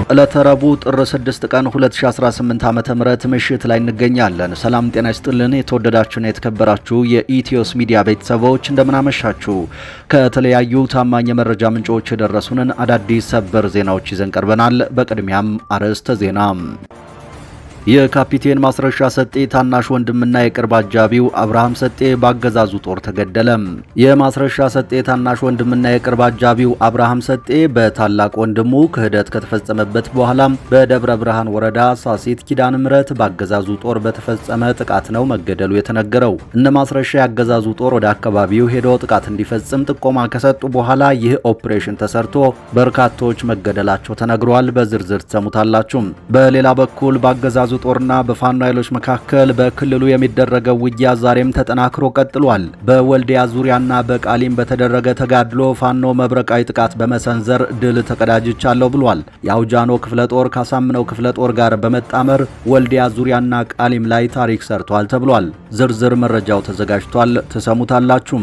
ዕለተ ረቡዕ ጥር 6 ቀን 2018 ዓ.ም ምሽት ላይ እንገኛለን። ሰላም ጤና ይስጥልን። የተወደዳችሁና የተከበራችሁ የኢትዮስ ሚዲያ ቤተሰቦች እንደምን አመሻችሁ። ከተለያዩ ታማኝ የመረጃ ምንጮች የደረሱንን አዳዲስ ሰበር ዜናዎች ይዘን ቀርበናል። በቅድሚያም አርዕስተ ዜና። የካፒቴን ማስረሻ ሰጤ ታናሽ ወንድምና የቅርብ አጃቢው አብርሃም ሰጤ ባገዛዙ ጦር ተገደለ። የማስረሻ ሰጤ ታናሽ ወንድምና የቅርብ አጃቢው አብርሃም ሰጤ በታላቅ ወንድሙ ክህደት ከተፈጸመበት በኋላ በደብረ ብርሃን ወረዳ ሳሲት ኪዳነ ምሕረት ባገዛዙ ጦር በተፈጸመ ጥቃት ነው መገደሉ የተነገረው። እነ ማስረሻ ያገዛዙ ጦር ወደ አካባቢው ሄዶ ጥቃት እንዲፈጽም ጥቆማ ከሰጡ በኋላ ይህ ኦፕሬሽን ተሰርቶ በርካቶች መገደላቸው ተነግሯል። በዝርዝር ትሰሙታላችሁ። በሌላ በኩል ባገዛዙ ጦርና በፋኖ ኃይሎች መካከል በክልሉ የሚደረገው ውጊያ ዛሬም ተጠናክሮ ቀጥሏል። በወልዲያ ዙሪያና በቃሊም በተደረገ ተጋድሎ ፋኖ መብረቃዊ ጥቃት በመሰንዘር ድል ተቀዳጅቻለሁ ብሏል። የአውጃኖ ክፍለ ጦር ካሳምነው ክፍለ ጦር ጋር በመጣመር ወልዲያ ዙሪያና ቃሊም ላይ ታሪክ ሰርቷል ተብሏል። ዝርዝር መረጃው ተዘጋጅቷል፣ ትሰሙታላችሁ።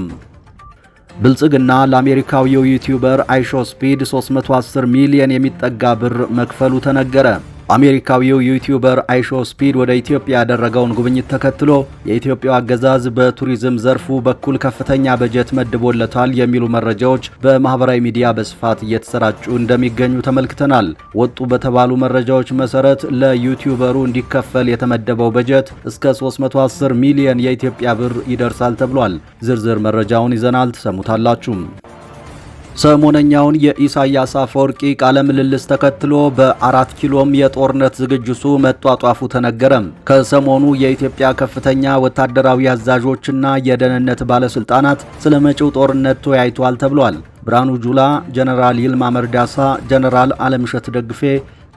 ብልጽግና ለአሜሪካዊው ዩቲዩበር አይሾስፒድ 310 ሚሊዮን የሚጠጋ ብር መክፈሉ ተነገረ። አሜሪካዊው ዩቲዩበር አይሾስፒድ ወደ ኢትዮጵያ ያደረገውን ጉብኝት ተከትሎ የኢትዮጵያው አገዛዝ በቱሪዝም ዘርፉ በኩል ከፍተኛ በጀት መድቦለታል የሚሉ መረጃዎች በማህበራዊ ሚዲያ በስፋት እየተሰራጩ እንደሚገኙ ተመልክተናል። ወጡ በተባሉ መረጃዎች መሰረት ለዩቲዩበሩ እንዲከፈል የተመደበው በጀት እስከ 310 ሚሊዮን የኢትዮጵያ ብር ይደርሳል ተብሏል። ዝርዝር መረጃውን ይዘናል፣ ትሰሙታላችሁ። ሰሞነኛውን የኢሳያስ አፈወርቂ ቃለ ምልልስ ተከትሎ በ4 ኪሎም የጦርነት ዝግጅቱ መጧጧፉ ተነገረ። ከሰሞኑ የኢትዮጵያ ከፍተኛ ወታደራዊ አዛዦችና የደህንነት ባለስልጣናት ስለ መጪው ጦርነት ተወያይተዋል ተብሏል። ብርሃኑ ጁላ፣ ጀነራል ይልማ መርዳሳ፣ ጀነራል አለምሸት ደግፌ፣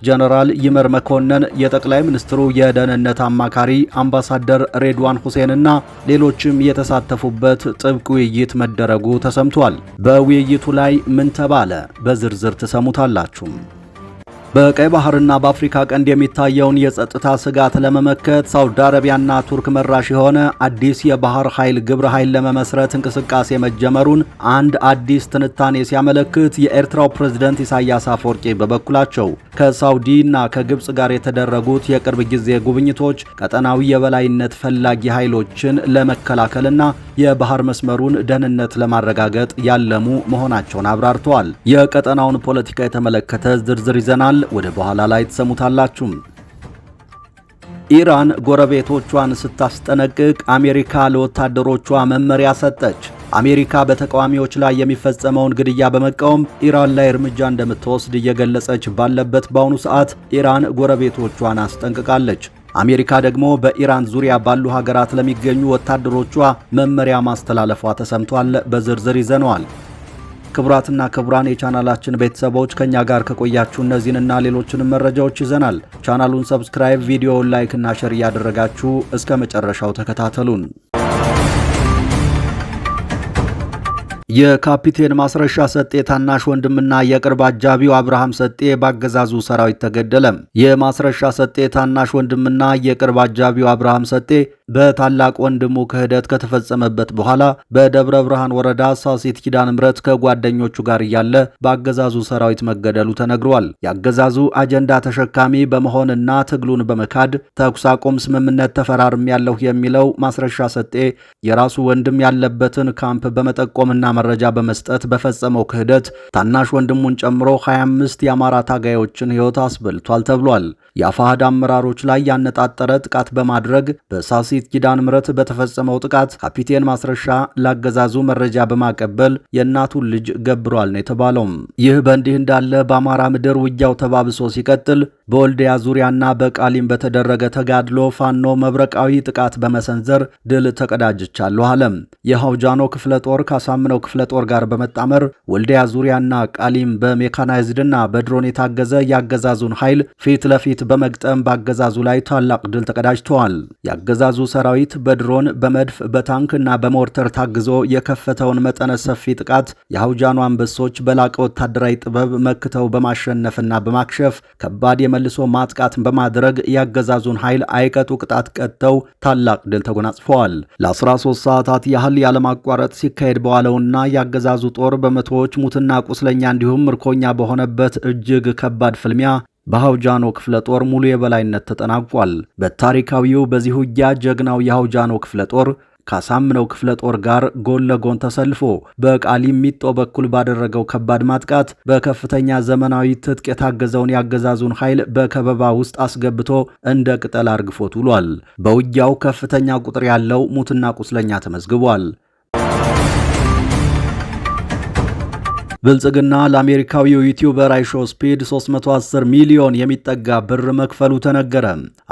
ጀነራል ይመር መኮንን፣ የጠቅላይ ሚኒስትሩ የደህንነት አማካሪ አምባሳደር ሬድዋን ሁሴንና ሌሎችም የተሳተፉበት ጥብቅ ውይይት መደረጉ ተሰምቷል። በውይይቱ ላይ ምን ተባለ? በዝርዝር ትሰሙታላችሁ። በቀይ ባህርና በአፍሪካ ቀንድ የሚታየውን የጸጥታ ስጋት ለመመከት ሳውዲ አረቢያና ቱርክ መራሽ የሆነ አዲስ የባህር ኃይል ግብረ ኃይል ለመመስረት እንቅስቃሴ መጀመሩን አንድ አዲስ ትንታኔ ሲያመለክት፣ የኤርትራው ፕሬዝዳንት ኢሳያስ አፈወርቂ በበኩላቸው ከሳውዲና ከግብጽ ጋር የተደረጉት የቅርብ ጊዜ ጉብኝቶች ቀጠናዊ የበላይነት ፈላጊ ኃይሎችን ለመከላከልና የባህር መስመሩን ደህንነት ለማረጋገጥ ያለሙ መሆናቸውን አብራርተዋል። የቀጠናውን ፖለቲካ የተመለከተ ዝርዝር ይዘናል፣ ወደ በኋላ ላይ ተሰሙታላችሁ። ኢራን ጎረቤቶቿን ስታስጠነቅቅ አሜሪካ ለወታደሮቿ መመሪያ ሰጠች። አሜሪካ በተቃዋሚዎች ላይ የሚፈጸመውን ግድያ በመቃወም ኢራን ላይ እርምጃ እንደምትወስድ እየገለጸች ባለበት በአሁኑ ሰዓት ኢራን ጎረቤቶቿን አስጠንቅቃለች። አሜሪካ ደግሞ በኢራን ዙሪያ ባሉ ሀገራት ለሚገኙ ወታደሮቿ መመሪያ ማስተላለፏ ተሰምቷል። በዝርዝር ይዘነዋል። ክቡራትና ክቡራን የቻናላችን ቤተሰቦች ከኛ ጋር ከቆያችሁ እነዚህንና ሌሎችንም መረጃዎች ይዘናል። ቻናሉን ሰብስክራይብ፣ ቪዲዮውን ላይክ እና ሼር እያደረጋችሁ እስከ መጨረሻው ተከታተሉን። የካፒቴን ማስረሻ ሰጤ ታናሽ ወንድምና የቅርብ አጃቢው አብርሃም ሰጤ ባገዛዙ ሰራዊት ተገደለ። የማስረሻ ሰጤ ታናሽ ወንድምና የቅርብ አጃቢው አብርሃም ሰጤ በታላቅ ወንድሙ ክህደት ከተፈጸመበት በኋላ በደብረ ብርሃን ወረዳ ሳሲት ኪዳነ ምሕረት ከጓደኞቹ ጋር እያለ በአገዛዙ ሰራዊት መገደሉ ተነግሯል። የአገዛዙ አጀንዳ ተሸካሚ በመሆንና ትግሉን በመካድ ተኩስ አቁም ስምምነት ተፈራርሜያለሁ የሚለው ማስረሻ ሰጤ የራሱ ወንድም ያለበትን ካምፕ በመጠቆምና መረጃ በመስጠት በፈጸመው ክህደት ታናሽ ወንድሙን ጨምሮ 25 የአማራ ታጋዮችን ሕይወት አስበልቷል ተብሏል። የአፋሕድ አመራሮች ላይ ያነጣጠረ ጥቃት በማድረግ በሳሲት ኪዳነ ምሕረት በተፈጸመው ጥቃት ካፒቴን ማስረሻ ላገዛዙ መረጃ በማቀበል የእናቱን ልጅ ገብሯል ነው የተባለው። ይህ በእንዲህ እንዳለ በአማራ ምድር ውጊያው ተባብሶ ሲቀጥል በወልዲያ ዙሪያና በቃሊም በተደረገ ተጋድሎ ፋኖ መብረቃዊ ጥቃት በመሰንዘር ድል ተቀዳጅቻለሁ አለ። የአውጃኖ ክፍለ ጦር ካሳምነው ክፍለ ጦር ጋር በመጣመር ወልዲያ ዙሪያና ቃሊም በሜካናይዝድና በድሮን የታገዘ ያገዛዙን ኃይል ፊት ለፊት በመግጠም ባገዛዙ ላይ ታላቅ ድል ተቀዳጅተዋል። ያገዛዙ ሰራዊት በድሮን በመድፍ በታንክና በሞርተር ታግዞ የከፈተውን መጠነ ሰፊ ጥቃት የአውጃኖ አንበሶች በላቀ ወታደራዊ ጥበብ መክተው በማሸነፍና በማክሸፍ ከባድ የመልሶ ማጥቃት በማድረግ ያገዛዙን ኃይል አይቀጡ ቅጣት ቀጥተው ታላቅ ድል ተጎናጽፈዋል። ለ13 ሰዓታት ያህል ያለማቋረጥ ሲካሄድ በዋለውና ያገዛዙ ጦር በመቶዎች ሙትና ቁስለኛ እንዲሁም ምርኮኛ በሆነበት እጅግ ከባድ ፍልሚያ በሐውጃኖ ክፍለ ጦር ሙሉ የበላይነት ተጠናቋል። በታሪካዊው በዚህ ውጊያ ጀግናው የሐውጃኖ ክፍለ ጦር ካሳምነው ክፍለ ጦር ጋር ጎን ለጎን ተሰልፎ በቃሊሚጦ በኩል ባደረገው ከባድ ማጥቃት በከፍተኛ ዘመናዊ ትጥቅ የታገዘውን ያገዛዙን ኃይል በከበባ ውስጥ አስገብቶ እንደ ቅጠል አርግፎት ውሏል። በውጊያው ከፍተኛ ቁጥር ያለው ሙትና ቁስለኛ ተመዝግቧል። ብልጽግና ለአሜሪካዊው ዩቲዩበር አይሾስፒድ 310 ሚሊዮን የሚጠጋ ብር መክፈሉ ተነገረ።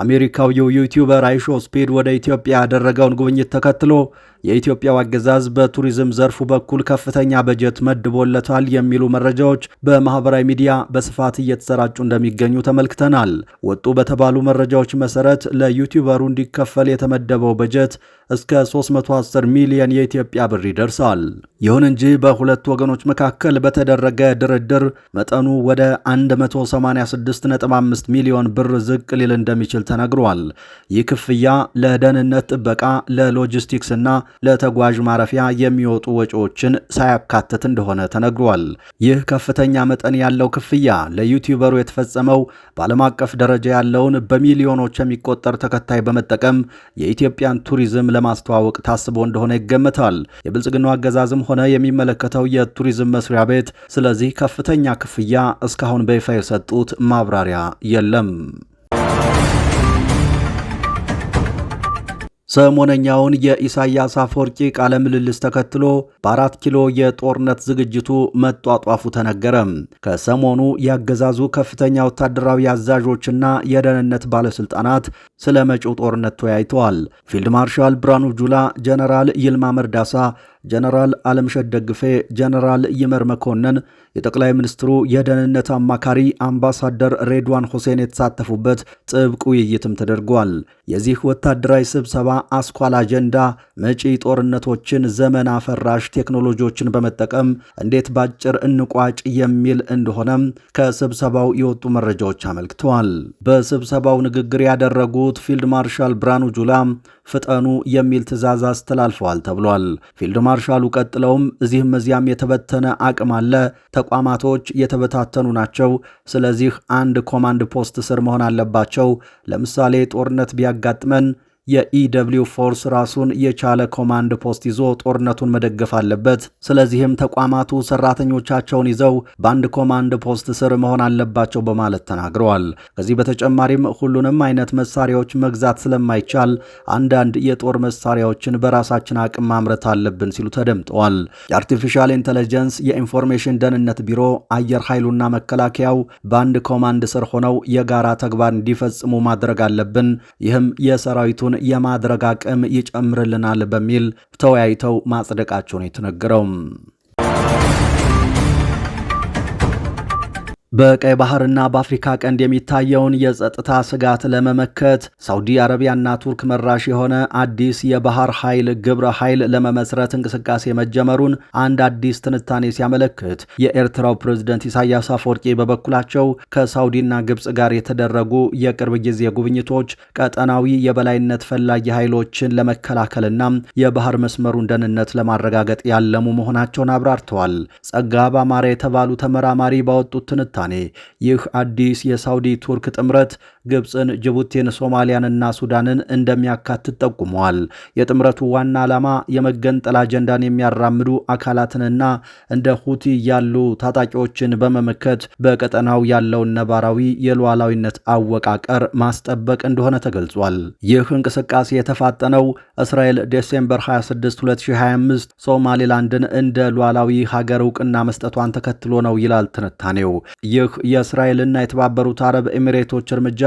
አሜሪካዊው ዩቲዩበር አይሾስፒድ ወደ ኢትዮጵያ ያደረገውን ጉብኝት ተከትሎ የኢትዮጵያው አገዛዝ በቱሪዝም ዘርፉ በኩል ከፍተኛ በጀት መድቦለታል የሚሉ መረጃዎች በማህበራዊ ሚዲያ በስፋት እየተሰራጩ እንደሚገኙ ተመልክተናል። ወጡ በተባሉ መረጃዎች መሰረት ለዩቲዩበሩ እንዲከፈል የተመደበው በጀት እስከ 310 ሚሊዮን የኢትዮጵያ ብር ይደርሳል። ይሁን እንጂ በሁለት ወገኖች መካከል በተደረገ ድርድር መጠኑ ወደ 186.5 ሚሊዮን ብር ዝቅ ሊል እንደሚችል ተነግሯል። ይህ ክፍያ ለደህንነት ጥበቃ፣ ለሎጂስቲክስ እና ለተጓዥ ማረፊያ የሚወጡ ወጪዎችን ሳያካትት እንደሆነ ተነግሯል። ይህ ከፍተኛ መጠን ያለው ክፍያ ለዩቲዩበሩ የተፈጸመው በዓለም አቀፍ ደረጃ ያለውን በሚሊዮኖች የሚቆጠር ተከታይ በመጠቀም የኢትዮጵያን ቱሪዝም ለማስተዋወቅ ታስቦ እንደሆነ ይገመታል። የብልጽግናው አገዛዝም ሆነ የሚመለከተው የቱሪዝም መስሪያ ቤት ስለዚህ ከፍተኛ ክፍያ እስካሁን በይፋ የሰጡት ማብራሪያ የለም። ሰሞነኛውን የኢሳያስ አፈወርቂ ቃለ ምልልስ ተከትሎ በ4 ኪሎ የጦርነት ዝግጅቱ መጧጧፉ ተነገረ። ከሰሞኑ ያገዛዙ ከፍተኛ ወታደራዊ አዛዦችና የደህንነት ባለስልጣናት ስለ መጪው ጦርነት ተወያይተዋል። ፊልድ ማርሻል ብርሃኑ ጁላ፣ ጀነራል ይልማ መርዳሳ፣ ጀነራል አለምሸት ደግፌ፣ ጀነራል ይመር መኮንን፣ የጠቅላይ ሚኒስትሩ የደህንነት አማካሪ አምባሳደር ሬድዋን ሁሴን የተሳተፉበት ጥብቅ ውይይትም ተደርጓል። የዚህ ወታደራዊ ስብሰባ አስኳል አጀንዳ መጪ ጦርነቶችን ዘመን አፈራሽ ቴክኖሎጂዎችን በመጠቀም እንዴት ባጭር እንቋጭ የሚል እንደሆነም ከስብሰባው የወጡ መረጃዎች አመልክተዋል። በስብሰባው ንግግር ያደረጉት ፊልድ ማርሻል ብርሃኑ ጁላ ፍጠኑ የሚል ትዕዛዝ አስተላልፈዋል ተብሏል። ፊልድ ማርሻሉ ቀጥለውም እዚህም እዚያም የተበተነ አቅም አለ፣ ተቋማቶች የተበታተኑ ናቸው። ስለዚህ አንድ ኮማንድ ፖስት ስር መሆን አለባቸው። ለምሳሌ ጦርነት ቢያጋጥመን የኢደብሊው ፎርስ ራሱን የቻለ ኮማንድ ፖስት ይዞ ጦርነቱን መደገፍ አለበት። ስለዚህም ተቋማቱ ሰራተኞቻቸውን ይዘው በአንድ ኮማንድ ፖስት ስር መሆን አለባቸው በማለት ተናግረዋል። ከዚህ በተጨማሪም ሁሉንም አይነት መሳሪያዎች መግዛት ስለማይቻል አንዳንድ የጦር መሳሪያዎችን በራሳችን አቅም ማምረት አለብን ሲሉ ተደምጠዋል። የአርቲፊሻል ኢንተለጀንስ የኢንፎርሜሽን ደህንነት ቢሮ፣ አየር ኃይሉና መከላከያው በአንድ ኮማንድ ስር ሆነው የጋራ ተግባር እንዲፈጽሙ ማድረግ አለብን። ይህም የሰራዊቱን የማድረግ አቅም ይጨምርልናል በሚል ተወያይተው ማጽደቃቸውን የተነገረው። በቀይ ባህርና በአፍሪካ ቀንድ የሚታየውን የጸጥታ ስጋት ለመመከት ሳውዲ አረቢያና ቱርክ መራሽ የሆነ አዲስ የባህር ኃይል ግብረ ኃይል ለመመስረት እንቅስቃሴ መጀመሩን አንድ አዲስ ትንታኔ ሲያመለክት፣ የኤርትራው ፕሬዝደንት ኢሳያስ አፈወርቂ በበኩላቸው ከሳውዲና ግብፅ ጋር የተደረጉ የቅርብ ጊዜ ጉብኝቶች ቀጠናዊ የበላይነት ፈላጊ ኃይሎችን ለመከላከልና የባህር መስመሩን ደህንነት ለማረጋገጥ ያለሙ መሆናቸውን አብራርተዋል። ጸጋብ አማረ የተባሉ ተመራማሪ ባወጡት ትንታኔ ይህ አዲስ የሳውዲ ቱርክ ጥምረት ግብፅን፣ ጅቡቲን፣ ሶማሊያንና ሱዳንን እንደሚያካትት ጠቁመዋል። የጥምረቱ ዋና ዓላማ የመገንጠል አጀንዳን የሚያራምዱ አካላትንና እንደ ሁቲ ያሉ ታጣቂዎችን በመመከት በቀጠናው ያለውን ነባራዊ የሉዓላዊነት አወቃቀር ማስጠበቅ እንደሆነ ተገልጿል። ይህ እንቅስቃሴ የተፋጠነው እስራኤል ዴሴምበር 26 2025 ሶማሌላንድን እንደ ሉዓላዊ ሀገር እውቅና መስጠቷን ተከትሎ ነው ይላል ትንታኔው። ይህ የእስራኤልና የተባበሩት አረብ ኤሚሬቶች እርምጃ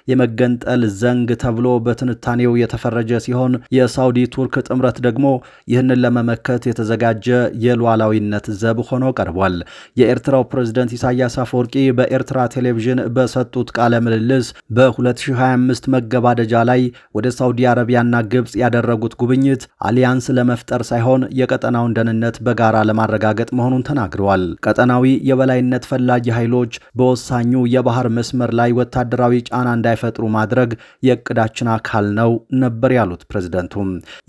የመገንጠል ዘንግ ተብሎ በትንታኔው የተፈረጀ ሲሆን የሳውዲ ቱርክ ጥምረት ደግሞ ይህንን ለመመከት የተዘጋጀ የሉዓላዊነት ዘብ ሆኖ ቀርቧል። የኤርትራው ፕሬዝደንት ኢሳያስ አፈወርቂ በኤርትራ ቴሌቪዥን በሰጡት ቃለ ምልልስ በ2025 መገባደጃ ላይ ወደ ሳውዲ አረቢያና ግብፅ ያደረጉት ጉብኝት አሊያንስ ለመፍጠር ሳይሆን የቀጠናውን ደህንነት በጋራ ለማረጋገጥ መሆኑን ተናግረዋል። ቀጠናዊ የበላይነት ፈላጊ ኃይሎች በወሳኙ የባህር መስመር ላይ ወታደራዊ ጫና ጫና እንዳይፈጥሩ ማድረግ የእቅዳችን አካል ነው ነበር ያሉት ፕሬዝደንቱ።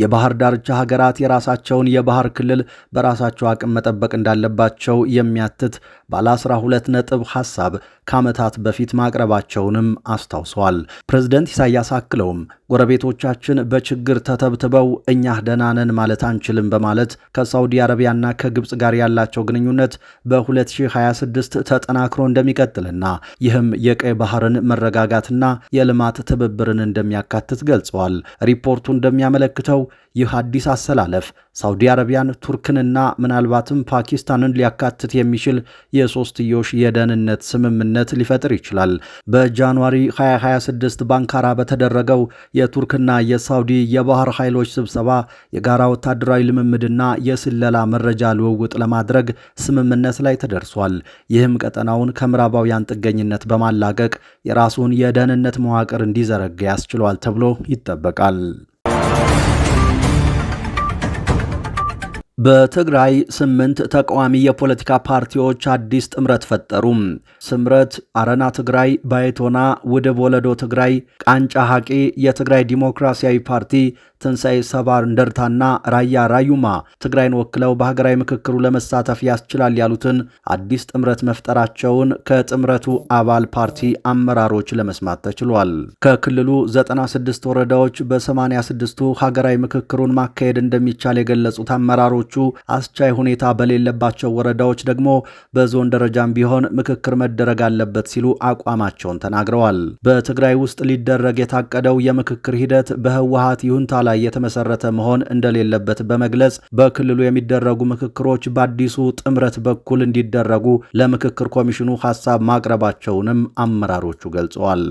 የባህር ዳርቻ ሀገራት የራሳቸውን የባህር ክልል በራሳቸው አቅም መጠበቅ እንዳለባቸው የሚያትት ባለ 12 ነጥብ ሐሳብ ከዓመታት በፊት ማቅረባቸውንም አስታውሰዋል። ፕሬዝደንት ኢሳያስ አክለውም ጎረቤቶቻችን በችግር ተተብትበው እኛ ደህና ነን ማለት አንችልም በማለት ከሳውዲ አረቢያና ከግብፅ ጋር ያላቸው ግንኙነት በ2026 ተጠናክሮ እንደሚቀጥልና ይህም የቀይ ባህርን መረጋጋትና የልማት ትብብርን እንደሚያካትት ገልጸዋል። ሪፖርቱ እንደሚያመለክተው ይህ አዲስ አሰላለፍ ሳውዲ አረቢያን፣ ቱርክንና ምናልባትም ፓኪስታንን ሊያካትት የሚችል የሶስትዮሽ የደህንነት ስምምነት ሊፈጥር ይችላል። በጃንዋሪ 2026 በአንካራ በተደረገው የቱርክና የሳውዲ የባህር ኃይሎች ስብሰባ የጋራ ወታደራዊ ልምምድና የስለላ መረጃ ልውውጥ ለማድረግ ስምምነት ላይ ተደርሷል። ይህም ቀጠናውን ከምዕራባውያን ጥገኝነት በማላቀቅ የራሱን የደህንነት መዋቅር እንዲዘረጋ ያስችሏል ተብሎ ይጠበቃል። በትግራይ 8 ተቃዋሚ የፖለቲካ ፓርቲዎች አዲስ ጥምረት ፈጠሩ። ስምረት፣ አረና ትግራይ፣ ባይቶና፣ ውድብ ወለዶ ትግራይ፣ ቃንጫ ሐቂ፣ የትግራይ ዲሞክራሲያዊ ፓርቲ፣ ትንሣኤ ሰባ እንደርታና ራያ ራዩማ ትግራይን ወክለው በሀገራዊ ምክክሩ ለመሳተፍ ያስችላል ያሉትን አዲስ ጥምረት መፍጠራቸውን ከጥምረቱ አባል ፓርቲ አመራሮች ለመስማት ተችሏል። ከክልሉ 96 ወረዳዎች በ86ቱ ሀገራዊ ምክክሩን ማካሄድ እንደሚቻል የገለጹት አመራሮቹ አስቻይ ሁኔታ በሌለባቸው ወረዳዎች ደግሞ በዞን ደረጃም ቢሆን ምክክር መደረግ አለበት ሲሉ አቋማቸውን ተናግረዋል። በትግራይ ውስጥ ሊደረግ የታቀደው የምክክር ሂደት በህወሓት ይሁንታ ላይ የተመሰረተ መሆን እንደሌለበት በመግለጽ በክልሉ የሚደረጉ ምክክሮች በአዲሱ ጥምረት በኩል እንዲደረጉ ለምክክር ኮሚሽኑ ሐሳብ ማቅረባቸውንም አመራሮቹ ገልጸዋል።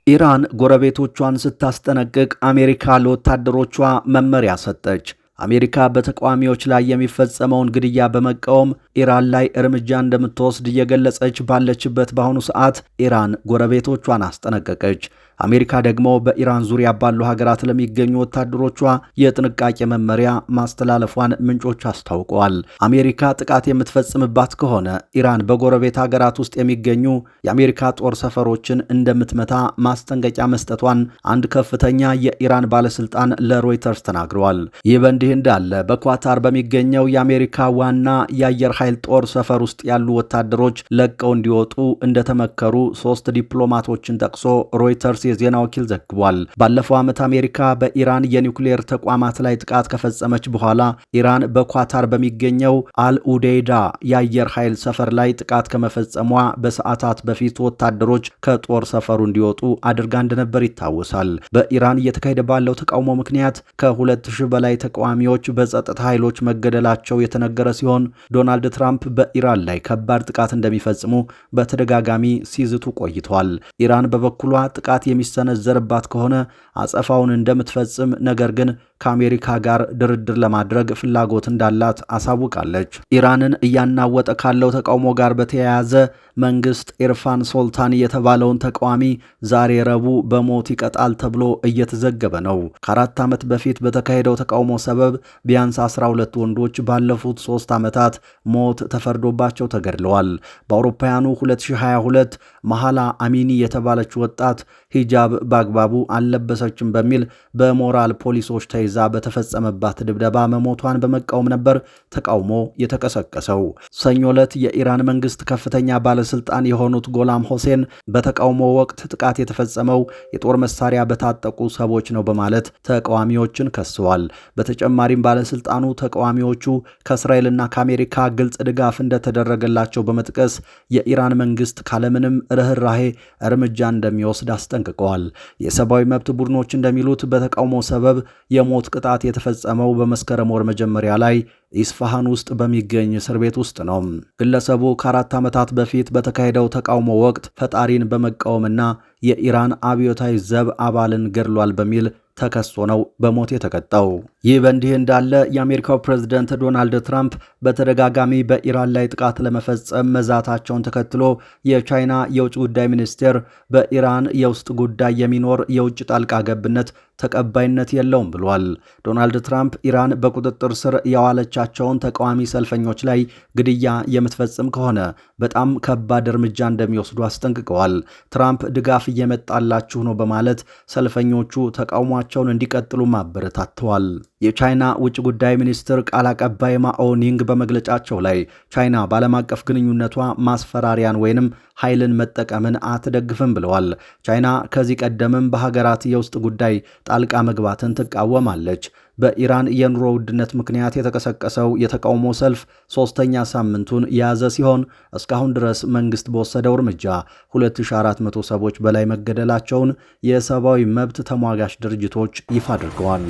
ኢራን ጎረቤቶቿን ስታስጠነቅቅ አሜሪካ ለወታደሮቿ መመሪያ ሰጠች። አሜሪካ በተቃዋሚዎች ላይ የሚፈጸመውን ግድያ በመቃወም ኢራን ላይ እርምጃ እንደምትወስድ እየገለጸች ባለችበት በአሁኑ ሰዓት ኢራን ጎረቤቶቿን አስጠነቀቀች። አሜሪካ ደግሞ በኢራን ዙሪያ ባሉ ሀገራት ለሚገኙ ወታደሮቿ የጥንቃቄ መመሪያ ማስተላለፏን ምንጮች አስታውቀዋል። አሜሪካ ጥቃት የምትፈጽምባት ከሆነ ኢራን በጎረቤት ሀገራት ውስጥ የሚገኙ የአሜሪካ ጦር ሰፈሮችን እንደምትመታ ማስጠንቀቂያ መስጠቷን አንድ ከፍተኛ የኢራን ባለስልጣን ለሮይተርስ ተናግረዋል። ይህ በእንዲህ እንዳለ በኳታር በሚገኘው የአሜሪካ ዋና የአየር ኃይል ጦር ሰፈር ውስጥ ያሉ ወታደሮች ለቀው እንዲወጡ እንደተመከሩ 3 ዲፕሎማቶችን ጠቅሶ ሮይተርስ የዜና ወኪል ዘግቧል። ባለፈው ዓመት አሜሪካ በኢራን የኒውክሌር ተቋማት ላይ ጥቃት ከፈጸመች በኋላ ኢራን በኳታር በሚገኘው አልኡዴይዳ የአየር ኃይል ሰፈር ላይ ጥቃት ከመፈጸሟ በሰዓታት በፊት ወታደሮች ከጦር ሰፈሩ እንዲወጡ አድርጋ እንደነበር ይታወሳል። በኢራን እየተካሄደ ባለው ተቃውሞ ምክንያት ከ2000 በላይ ተቃዋሚዎች በጸጥታ ኃይሎች መገደላቸው የተነገረ ሲሆን ዶናልድ ትራምፕ በኢራን ላይ ከባድ ጥቃት እንደሚፈጽሙ በተደጋጋሚ ሲዝቱ ቆይተዋል። ኢራን በበኩሏ ጥቃት የሚሰነዘርባት ከሆነ አጸፋውን እንደምትፈጽም ነገር ግን ከአሜሪካ ጋር ድርድር ለማድረግ ፍላጎት እንዳላት አሳውቃለች። ኢራንን እያናወጠ ካለው ተቃውሞ ጋር በተያያዘ መንግስት ኢርፋን ሶልታን የተባለውን ተቃዋሚ ዛሬ ረቡዕ በሞት ይቀጣል ተብሎ እየተዘገበ ነው። ከ4 ዓመት በፊት በተካሄደው ተቃውሞ ሰበብ ቢያንስ 12 ወንዶች ባለፉት 3 ዓመታት ሞት ተፈርዶባቸው ተገድለዋል። በአውሮፓውያኑ 2022 መሐላ አሚኒ የተባለች ወጣት ሂጃብ በአግባቡ አልለበሰችም በሚል በሞራል ፖሊሶች ተይዛ በተፈጸመባት ድብደባ መሞቷን በመቃወም ነበር ተቃውሞ የተቀሰቀሰው። ሰኞ ዕለት የኢራን መንግስት ከፍተኛ ባለስልጣን የሆኑት ጎላም ሆሴን በተቃውሞ ወቅት ጥቃት የተፈጸመው የጦር መሳሪያ በታጠቁ ሰዎች ነው በማለት ተቃዋሚዎችን ከሰዋል። በተጨማሪም ባለስልጣኑ ተቃዋሚዎቹ ከእስራኤልና ከአሜሪካ ግልጽ ድጋፍ እንደተደረገላቸው በመጥቀስ የኢራን መንግስት ካለምንም ርህራሄ እርምጃ እንደሚወስድ አስጠንቅቀዋል። የሰብአዊ መብት ቡድኖች እንደሚሉት በተቃውሞ ሰበብ የሞት ቅጣት የተፈጸመው በመስከረም ወር መጀመሪያ ላይ ኢስፋሃን ውስጥ በሚገኝ እስር ቤት ውስጥ ነው። ግለሰቡ ከ4 ዓመታት በፊት በተካሄደው ተቃውሞ ወቅት ፈጣሪን በመቃወምና የኢራን አብዮታዊ ዘብ አባልን ገድሏል በሚል ተከሶ ነው በሞት የተቀጣው። ይህ በእንዲህ እንዳለ የአሜሪካው ፕሬዝደንት ዶናልድ ትራምፕ በተደጋጋሚ በኢራን ላይ ጥቃት ለመፈጸም መዛታቸውን ተከትሎ የቻይና የውጭ ጉዳይ ሚኒስቴር በኢራን የውስጥ ጉዳይ የሚኖር የውጭ ጣልቃ ገብነት ተቀባይነት የለውም ብሏል። ዶናልድ ትራምፕ ኢራን በቁጥጥር ስር ያዋለቻቸውን ተቃዋሚ ሰልፈኞች ላይ ግድያ የምትፈጽም ከሆነ በጣም ከባድ እርምጃ እንደሚወስዱ አስጠንቅቀዋል። ትራምፕ ድጋፍ እየመጣላችሁ ነው በማለት ሰልፈኞቹ ተቃውሟቸውን እንዲቀጥሉ ማበረታተዋል። የቻይና ውጭ ጉዳይ ሚኒስትር ቃል አቀባይ ማኦ ኒንግ በመግለጫቸው ላይ ቻይና በዓለም አቀፍ ግንኙነቷ ማስፈራሪያን ወይንም ኃይልን መጠቀምን አትደግፍም ብለዋል። ቻይና ከዚህ ቀደምም በሀገራት የውስጥ ጉዳይ ጣልቃ መግባትን ትቃወማለች። በኢራን የኑሮ ውድነት ምክንያት የተቀሰቀሰው የተቃውሞ ሰልፍ 3ኛ ሳምንቱን የያዘ ሲሆን እስካሁን ድረስ መንግስት በወሰደው እርምጃ 2400 ሰዎች በላይ መገደላቸውን የሰብአዊ መብት ተሟጋች ድርጅቶች ይፋ አድርገዋል።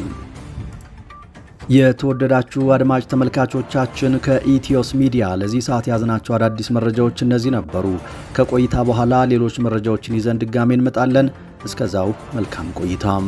የተወደዳችሁ አድማጭ ተመልካቾቻችን ከኢትዮስ ሚዲያ ለዚህ ሰዓት ያዝናቸው አዳዲስ መረጃዎች እነዚህ ነበሩ። ከቆይታ በኋላ ሌሎች መረጃዎችን ይዘን ድጋሜ እንመጣለን። እስከዛው መልካም ቆይታም